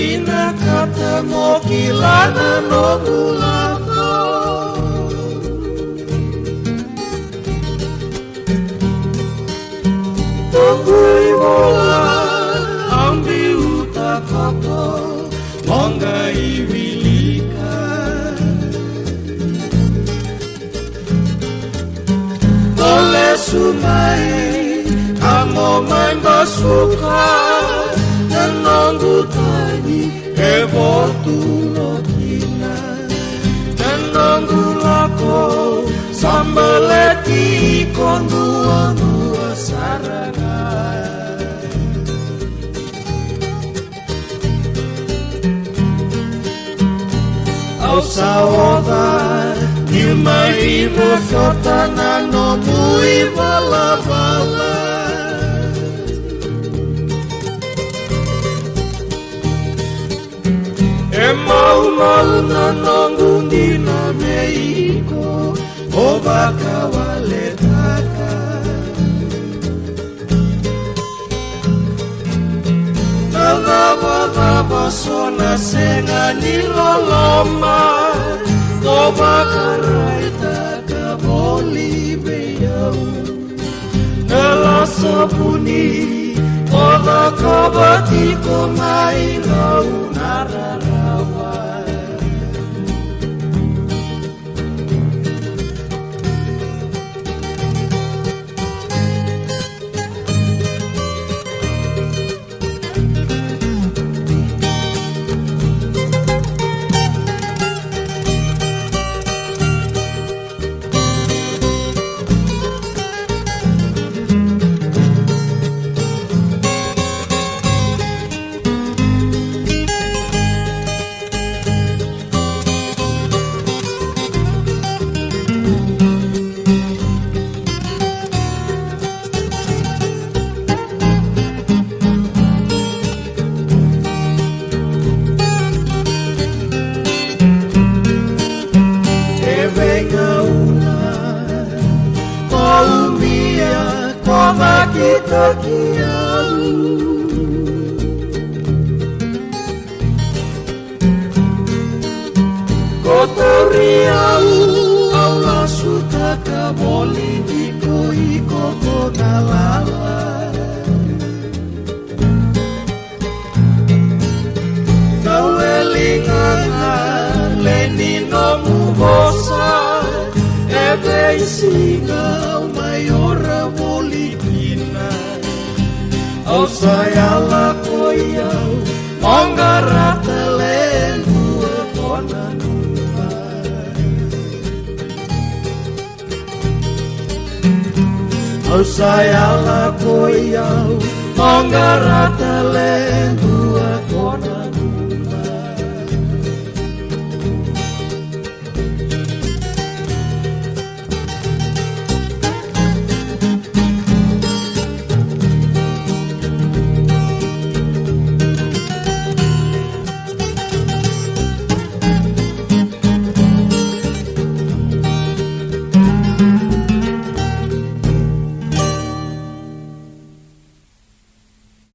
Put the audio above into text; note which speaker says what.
Speaker 1: Ina kata mo kilana no mulako Tungui mola ambi utakoto Monga ivilika Ole sumai Amo main basuka Nanongu tani Ebotu no kina Nanongu lako Sambeleti Kondua saranga Au saoda Nilma ivo Shotana no mui vala vala E mau na nongu dina meiko O baka wale taka Nalava sona senga niloloma O baka raita ka boli beyau Nala sabuni O baka batiko mai lau nararawa Kita kiau Kotoriau Aula suta ka boli Iko iko kodalala Kauelingana Leni no mubosa Ebe singa Mayora boli O sayala koyau Mongarata lengu kona numa O sayala koyau Mongarata lengu kona